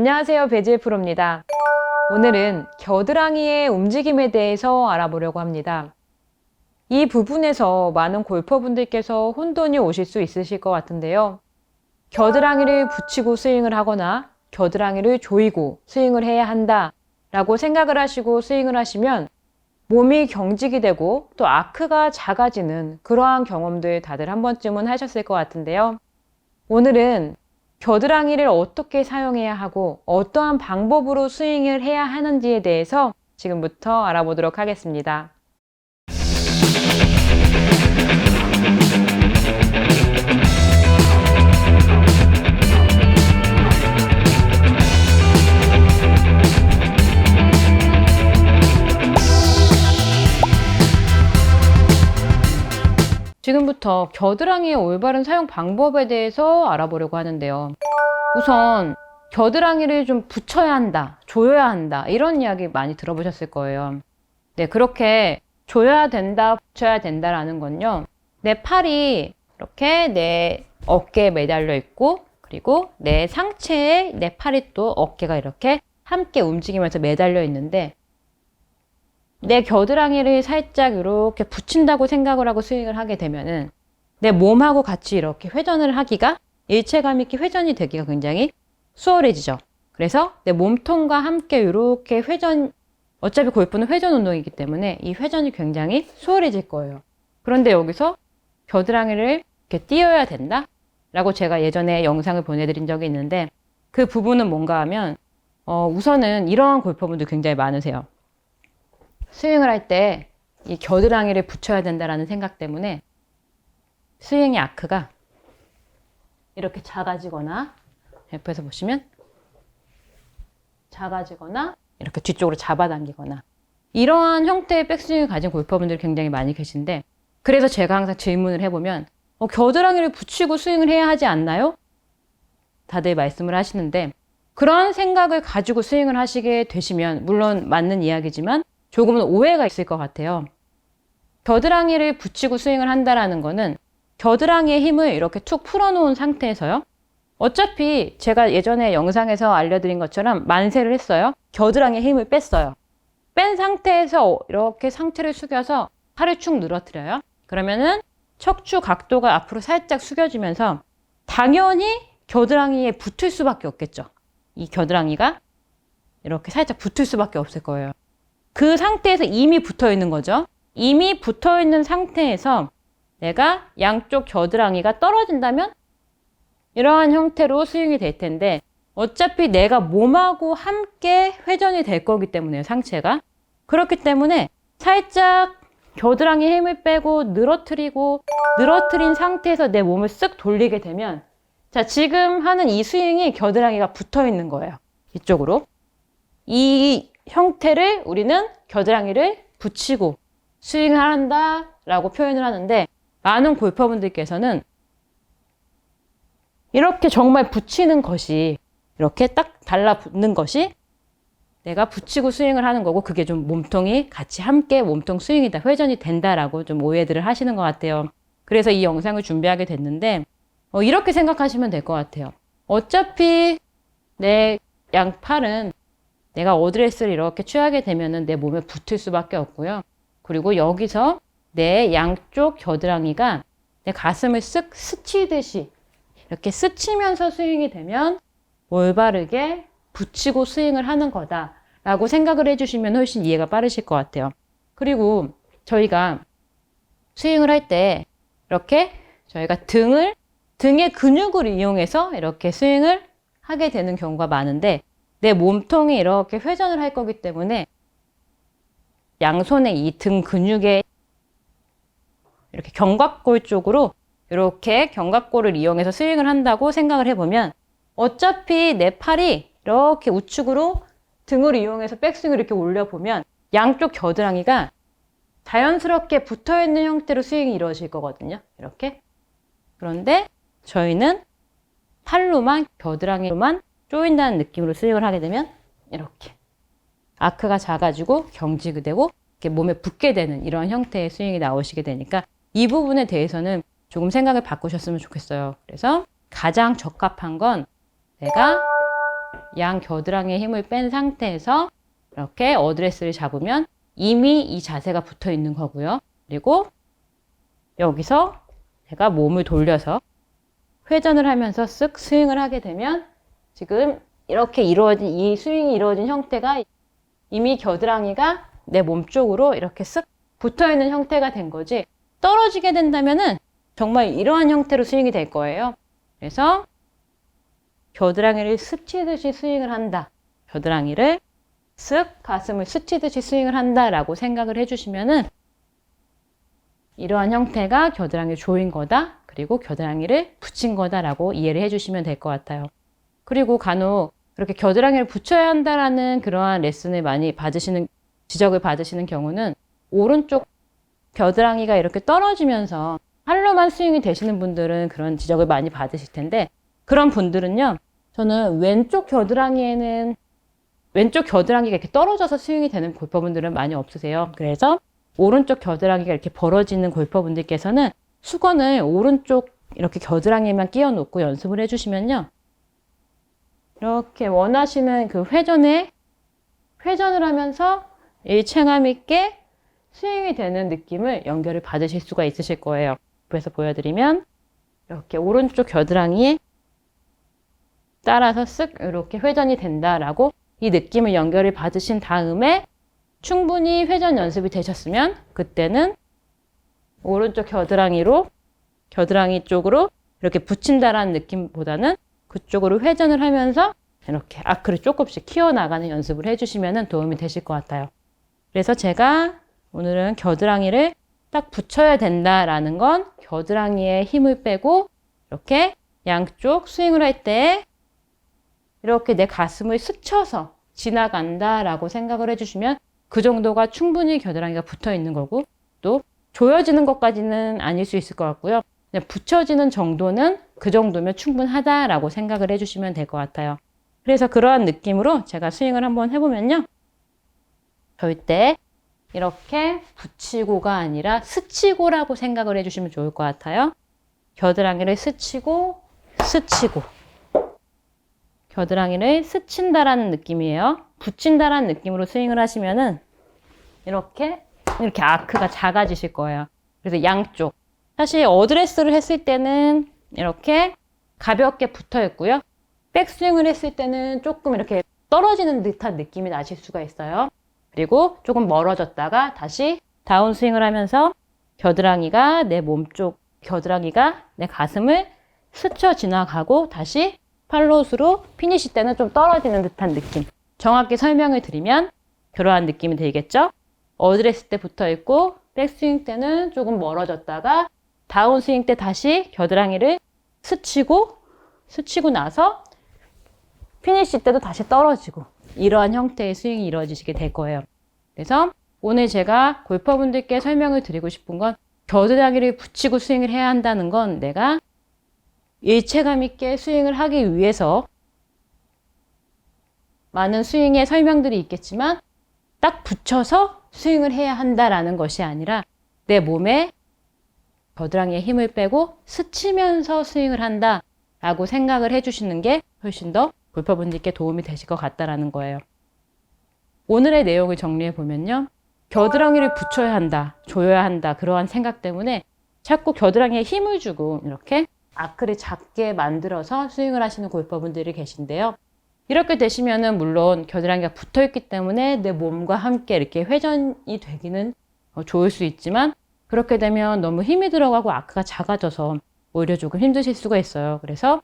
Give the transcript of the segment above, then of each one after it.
안녕하세요, 배지혜 프로입니다. 오늘은 겨드랑이의 움직임에 대해서 알아보려고 합니다. 이 부분에서 많은 골퍼분들께서 혼돈이 오실 수 있으실 것 같은데요. 겨드랑이를 붙이고 스윙을 하거나 겨드랑이를 조이고 스윙을 해야 한다 라고 생각을 하시고 스윙을 하시면 몸이 경직이 되고 또 아크가 작아지는 그러한 경험들 다들 한 번쯤은 하셨을 것 같은데요. 오늘은 겨드랑이를 어떻게 사용해야 하고 어떠한 방법으로 스윙을 해야 하는지에 대해서 지금부터 알아보도록 하겠습니다. 지금부터 겨드랑이의 올바른 사용 방법에 대해서 알아보려고 하는데요. 우선 겨드랑이를 좀 붙여야 한다, 조여야 한다 이런 이야기 많이 들어보셨을 거예요. 네, 그렇게 조여야 된다, 붙여야 된다라는 건요. 내 팔이 이렇게 내 어깨에 매달려 있고 그리고 내 상체에 내 팔이 또 어깨가 이렇게 함께 움직이면서 매달려 있는데 내 겨드랑이를 살짝 이렇게 붙인다고 생각을 하고 스윙을 하게 되면은 내 몸하고 같이 이렇게 회전을 하기가 일체감 있게 회전이 되기가 굉장히 수월해지죠. 그래서 내 몸통과 함께 이렇게 어차피 골프는 회전 운동이기 때문에 이 회전이 굉장히 수월해질 거예요. 그런데 여기서 겨드랑이를 이렇게 띄어야 된다? 라고 제가 예전에 영상을 보내드린 적이 있는데 그 부분은 뭔가 하면 우선은 이러한 골퍼분들 굉장히 많으세요. 스윙을 할 때 이 겨드랑이를 붙여야 된다라는 생각 때문에 스윙의 아크가 이렇게 작아지거나 옆에서 보시면 작아지거나 이렇게 뒤쪽으로 잡아당기거나 이러한 형태의 백스윙을 가진 골퍼분들이 굉장히 많이 계신데 그래서 제가 항상 질문을 해보면 겨드랑이를 붙이고 스윙을 해야 하지 않나요? 다들 말씀을 하시는데 그런 생각을 가지고 스윙을 하시게 되시면 물론 맞는 이야기지만 조금은 오해가 있을 것 같아요. 겨드랑이를 붙이고 스윙을 한다라는 거는 겨드랑이의 힘을 이렇게 툭 풀어놓은 상태에서요. 어차피 제가 예전에 영상에서 알려드린 것처럼 만세를 했어요. 겨드랑이의 힘을 뺐어요. 뺀 상태에서 이렇게 상체를 숙여서 팔을 축 늘어뜨려요. 그러면은 척추 각도가 앞으로 살짝 숙여지면서 당연히 겨드랑이에 붙을 수밖에 없겠죠. 이 겨드랑이가 이렇게 살짝 붙을 수밖에 없을 거예요. 그 상태에서 이미 붙어 있는 거죠. 이미 붙어 있는 상태에서 내가 양쪽 겨드랑이가 떨어진다면 이러한 형태로 스윙이 될 텐데 어차피 내가 몸하고 함께 회전이 될 거기 때문에 상체가 그렇기 때문에 살짝 겨드랑이 힘을 빼고 늘어뜨린 상태에서 내 몸을 쓱 돌리게 되면 자 지금 하는 이 스윙이 겨드랑이가 붙어 있는 거예요. 이쪽으로 이 형태를 우리는 겨드랑이를 붙이고 스윙을 한다 라고 표현을 하는데 많은 골퍼분들께서는 이렇게 정말 붙이는 것이 이렇게 딱 달라붙는 것이 내가 붙이고 스윙을 하는 거고 그게 좀 몸통이 같이 함께 몸통 스윙이다 회전이 된다라고 좀 오해들을 하시는 것 같아요. 그래서 이 영상을 준비하게 됐는데 이렇게 생각하시면 될 것 같아요. 어차피 내 양팔은 내가 어드레스를 이렇게 취하게 되면은 내 몸에 붙을 수밖에 없고요. 그리고 여기서 내 양쪽 겨드랑이가 내 가슴을 쓱 스치듯이 이렇게 스치면서 스윙이 되면 올바르게 붙이고 스윙을 하는 거다라고 생각을 해주시면 훨씬 이해가 빠르실 것 같아요. 그리고 저희가 스윙을 할 때 이렇게 저희가 등의 근육을 이용해서 이렇게 스윙을 하게 되는 경우가 많은데 내 몸통이 이렇게 회전을 할 거기 때문에 양손의 이 등 근육에 이렇게 견갑골 쪽으로 이렇게 견갑골을 이용해서 스윙을 한다고 생각을 해보면 어차피 내 팔이 이렇게 우측으로 등을 이용해서 백스윙을 이렇게 올려보면 양쪽 겨드랑이가 자연스럽게 붙어있는 형태로 스윙이 이루어질 거거든요. 이렇게. 그런데 저희는 팔로만 겨드랑이로만 조인다는 느낌으로 스윙을 하게 되면 이렇게 아크가 작아지고 경직이 되고 이렇게 몸에 붙게 되는 이런 형태의 스윙이 나오시게 되니까 이 부분에 대해서는 조금 생각을 바꾸셨으면 좋겠어요. 그래서 가장 적합한 건 내가 양 겨드랑이에 힘을 뺀 상태에서 이렇게 어드레스를 잡으면 이미 이 자세가 붙어 있는 거고요. 그리고 여기서 제가 몸을 돌려서 회전을 하면서 쓱 스윙을 하게 되면 지금 이렇게 이루어진 이 스윙이 이루어진 형태가 이미 겨드랑이가 내 몸 쪽으로 이렇게 쓱 붙어 있는 형태가 된 거지, 떨어지게 된다면은 정말 이러한 형태로 스윙이 될 거예요. 그래서 겨드랑이를 스치듯이 스윙을 한다. 겨드랑이를 쓱 가슴을 스치듯이 스윙을 한다라고 생각을 해주시면은 이러한 형태가 겨드랑이 조인 거다. 그리고 겨드랑이를 붙인 거다라고 이해를 해주시면 될 것 같아요. 그리고 간혹 그렇게 겨드랑이를 붙여야 한다라는 그러한 레슨을 많이 받으시는, 지적을 받으시는 경우는 오른쪽 겨드랑이가 이렇게 떨어지면서 팔로만 스윙이 되시는 분들은 그런 지적을 많이 받으실 텐데, 그런 분들은요, 저는 왼쪽 겨드랑이가 이렇게 떨어져서 스윙이 되는 골퍼분들은 많이 없으세요. 그래서 오른쪽 겨드랑이가 이렇게 벌어지는 골퍼분들께서는 수건을 오른쪽 이렇게 겨드랑이에만 끼워 놓고 연습을 해주시면요, 이렇게 원하시는 그 회전을 하면서 일체감 있게 스윙이 되는 느낌을 연결을 받으실 수가 있으실 거예요. 그래서 보여드리면 이렇게 오른쪽 겨드랑이에 따라서 쓱 이렇게 회전이 된다라고 이 느낌을 연결을 받으신 다음에 충분히 회전 연습이 되셨으면 그때는 오른쪽 겨드랑이 쪽으로 이렇게 붙인다라는 느낌보다는 그쪽으로 회전을 하면서 이렇게 아크를 조금씩 키워나가는 연습을 해주시면 도움이 되실 것 같아요. 그래서 제가 오늘은 겨드랑이를 딱 붙여야 된다라는 건 겨드랑이에 힘을 빼고 이렇게 양쪽 스윙을 할 때 이렇게 내 가슴을 스쳐서 지나간다라고 생각을 해주시면 그 정도가 충분히 겨드랑이가 붙어 있는 거고, 또 조여지는 것까지는 아닐 수 있을 것 같고요. 그냥 붙여지는 정도는 그 정도면 충분하다라고 생각을 해주시면 될 것 같아요. 그래서 그러한 느낌으로 제가 스윙을 한번 해보면요, 절대 이렇게 붙이고가 아니라 스치고라고 생각을 해주시면 좋을 것 같아요. 겨드랑이를 스치고 겨드랑이를 스친다라는 느낌이에요. 붙인다라는 느낌으로 스윙을 하시면은 이렇게 아크가 작아지실 거예요. 그래서 양쪽, 사실 어드레스를 했을 때는 이렇게 가볍게 붙어 있고요, 백스윙을 했을 때는 조금 이렇게 떨어지는 듯한 느낌이 나실 수가 있어요. 그리고 조금 멀어졌다가 다시 다운스윙을 하면서 겨드랑이가 내 가슴을 스쳐 지나가고 다시 팔로우스로 피니시 때는 좀 떨어지는 듯한 느낌. 정확히 설명을 드리면 그러한 느낌이 들겠죠? 어드레스 때 붙어 있고 백스윙 때는 조금 멀어졌다가 다운스윙 때 다시 겨드랑이를 스치고 나서 피니시 때도 다시 떨어지고, 이러한 형태의 스윙이 이루어지시게 될 거예요. 그래서 오늘 제가 골퍼분들께 설명을 드리고 싶은 건, 겨드랑이를 붙이고 스윙을 해야 한다는 건 내가 일체감 있게 스윙을 하기 위해서 많은 스윙의 설명들이 있겠지만 딱 붙여서 스윙을 해야 한다라는 것이 아니라 내 몸에 겨드랑이에 힘을 빼고 스치면서 스윙을 한다라고 생각을 해주시는 게 훨씬 더 골퍼분들께 도움이 되실 것 같다라는 거예요. 오늘의 내용을 정리해 보면요, 겨드랑이를 붙여야 한다, 조여야 한다, 그러한 생각 때문에 자꾸 겨드랑이에 힘을 주고 이렇게 아크를 작게 만들어서 스윙을 하시는 골퍼분들이 계신데요. 이렇게 되시면은 물론 겨드랑이가 붙어 있기 때문에 내 몸과 함께 이렇게 회전이 되기는 좋을 수 있지만, 그렇게 되면 너무 힘이 들어가고 아크가 작아져서 오히려 조금 힘드실 수가 있어요. 그래서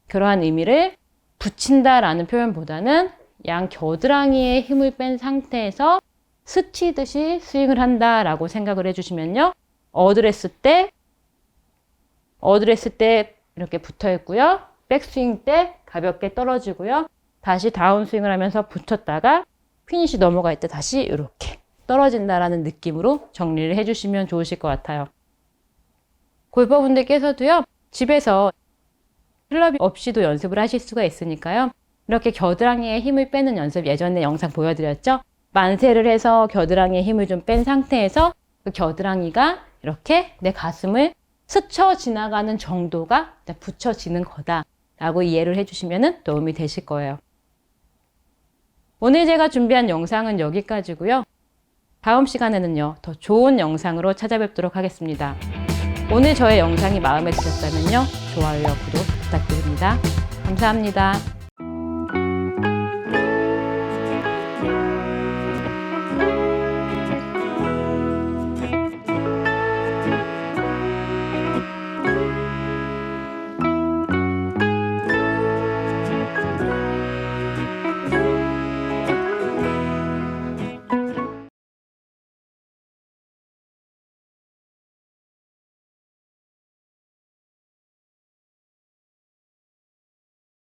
그러한 의미를 붙인다라는 표현보다는 양 겨드랑이에 힘을 뺀 상태에서 스치듯이 스윙을 한다라고 생각을 해주시면요, 어드레스 때 이렇게 붙어 있고요, 백스윙 때 가볍게 떨어지고요, 다시 다운스윙을 하면서 붙였다가 피니시 넘어갈 때 다시 이렇게 떨어진다라는 느낌으로 정리를 해주시면 좋으실 것 같아요. 골퍼분들께서도요, 집에서 클럽 없이도 연습을 하실 수가 있으니까요, 이렇게 겨드랑이에 힘을 빼는 연습, 예전에 영상 보여드렸죠? 만세를 해서 겨드랑이에 힘을 좀 뺀 상태에서 그 겨드랑이가 이렇게 내 가슴을 스쳐 지나가는 정도가 붙여지는 거다라고 이해를 해주시면 도움이 되실 거예요. 오늘 제가 준비한 영상은 여기까지고요. 다음 시간에는요, 더 좋은 영상으로 찾아뵙도록 하겠습니다. 오늘 저의 영상이 마음에 드셨다면요, 좋아요와 구독 부탁드립니다. 감사합니다.